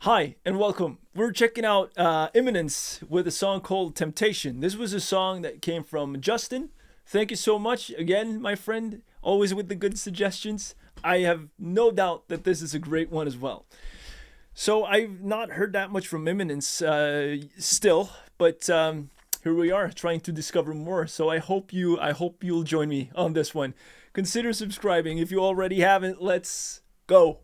Hi and welcome. We're checking out Imminence with a song called Temptation. This was a song that came from Justin. Thank you so much again, my friend, always with the good suggestions. I have no doubt that this is a great one as well. So I've not heard that much from Imminence still, but here we are trying to discover more. So I hope you'll join me on this one. Consider subscribing if you already haven't. Let's go.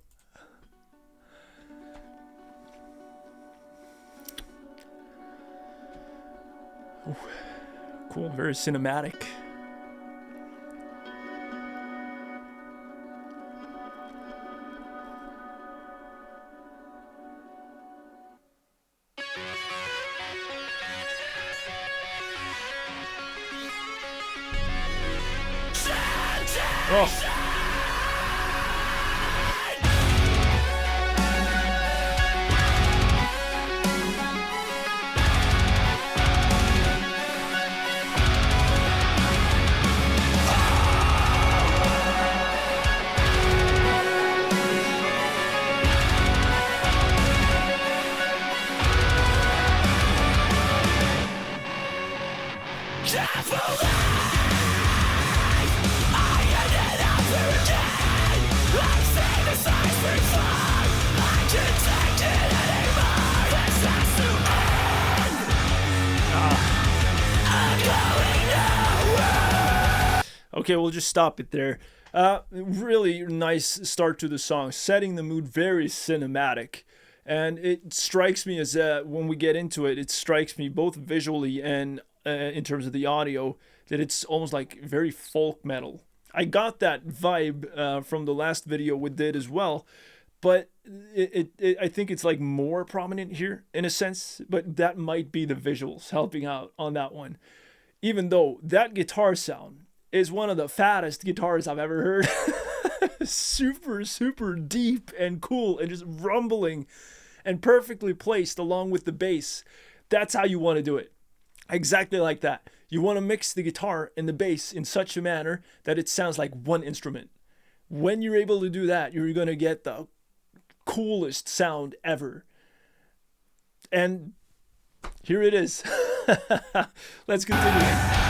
Ooh, cool, very cinematic. Oh. Okay, we'll just stop it there. Really nice start to the song, setting the mood, very cinematic. And it strikes me as when we get into it, it strikes me both visually and in terms of the audio that it's almost like very folk metal. I got that vibe from the last video we did as well, but I think it's like more prominent here in a sense, but that might be the visuals helping out on that one. Even though that guitar sound is one of the fattest guitars I've ever heard. Super deep and cool and just rumbling and perfectly placed along with the bass. That's how you want to do it. Exactly like that. You want to mix the guitar and the bass in such a manner that it sounds like one instrument. When you're able to do that, you're going to get the coolest sound ever. And here it is. Let's continue.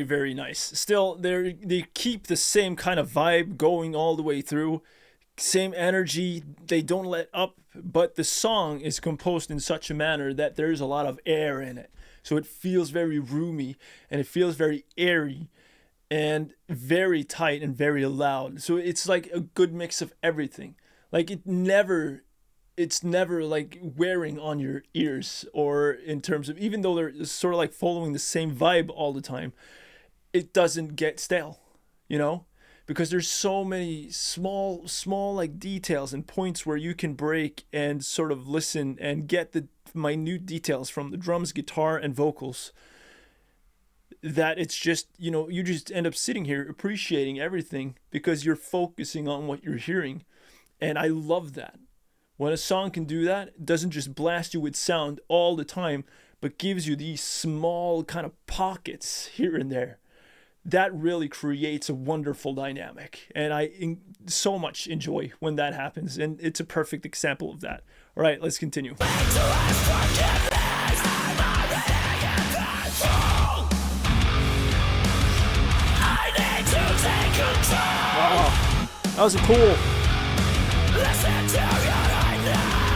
Very nice. Still, they keep the same kind of vibe going all the way through. Same energy. They don't let up, but the song is composed in such a manner that there's a lot of air in it. So it feels very roomy and it feels very airy and very tight and very loud. So it's like a good mix of everything. Like it's never like wearing on your ears, or in terms of, even though they're sort of like following the same vibe all the time, it doesn't get stale, because there's so many small like details and points where you can break and sort of listen and get the minute details from the drums, guitar, and vocals, that it's just, you just end up sitting here appreciating everything because you're focusing on what you're hearing. And I love that. When a song can do that, it doesn't just blast you with sound all the time, but gives you these small kind of pockets here and there. That really creates a wonderful dynamic. And I so much enjoy when that happens. And it's a perfect example of that. All right, let's continue. Wow, that was cool. Listen to your right now.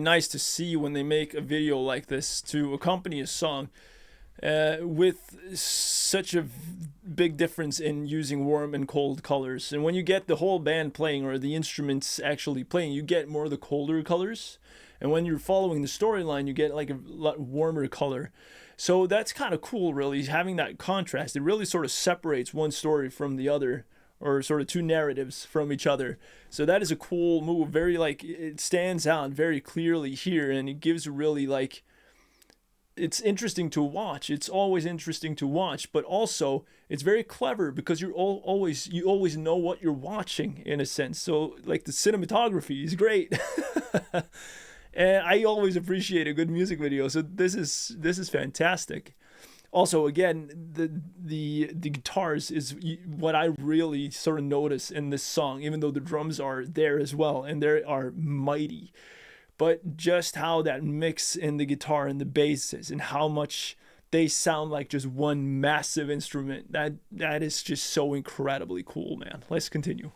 nice to see when they make a video like this to accompany a song with such a big difference in using warm and cold colors. And when you get the whole band playing or the instruments actually playing, you get more of the colder colors. And when you're following the storyline, you get like a lot warmer color. So that's kind of cool, really, having that contrast. It really sort of separates one story from the other, or sort of two narratives from each other. So that is a cool move. Very, like, it stands out very clearly here, and it gives really, like, it's interesting to watch. It's always interesting to watch, but also it's very clever because you always know what you're watching in a sense. So like the cinematography is great. And I always appreciate a good music video. So this is fantastic. Also, again, the guitars is what I really sort of notice in this song, even though the drums are there as well, and they are mighty. But just how that mix in the guitar and the basses, and how much they sound like just one massive instrument, that is just so incredibly cool, man. Let's continue.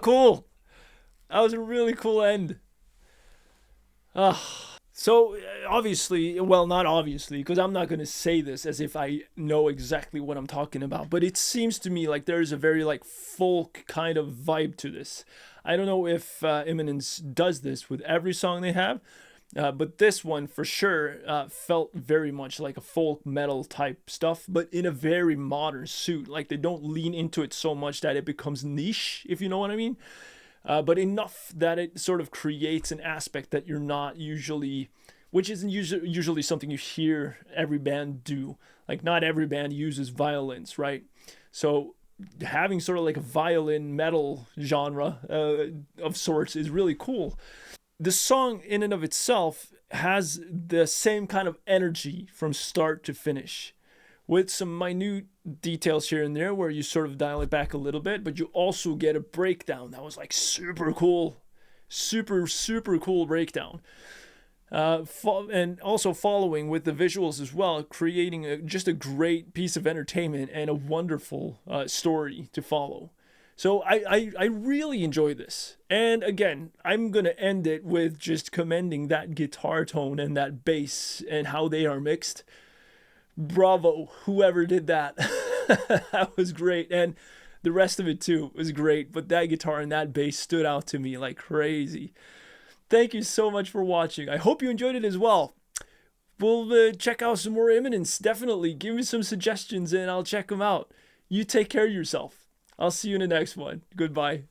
Cool. That was a really cool end. So obviously, well, not obviously, because I'm not going to say this as if I know exactly what I'm talking about, but it seems to me like there's a very like folk kind of vibe to this. I don't know if Imminence does this with every song they have, but this one for sure felt very much like a folk metal type stuff, but in a very modern suit. Like they don't lean into it so much that it becomes niche, if you know what I mean. But enough that it sort of creates an aspect that you're not usually, which isn't usually something you hear every band do. Like not every band uses violins, right? So having sort of like a violin metal genre of sorts is really cool. The song in and of itself has the same kind of energy from start to finish, with some minute details here and there where you sort of dial it back a little bit, but you also get a breakdown that was like super cool. Super cool breakdown. And also following with the visuals as well, creating just a great piece of entertainment and a wonderful story to follow. So I really enjoy this. And again, I'm going to end it with just commending that guitar tone and that bass and how they are mixed. Bravo, whoever did that. That was great. And the rest of it too was great. But that guitar and that bass stood out to me like crazy. Thank you so much for watching. I hope you enjoyed it as well. We'll check out some more Imminence. Definitely give me some suggestions and I'll check them out. You take care of yourself. I'll see you in the next one. Goodbye.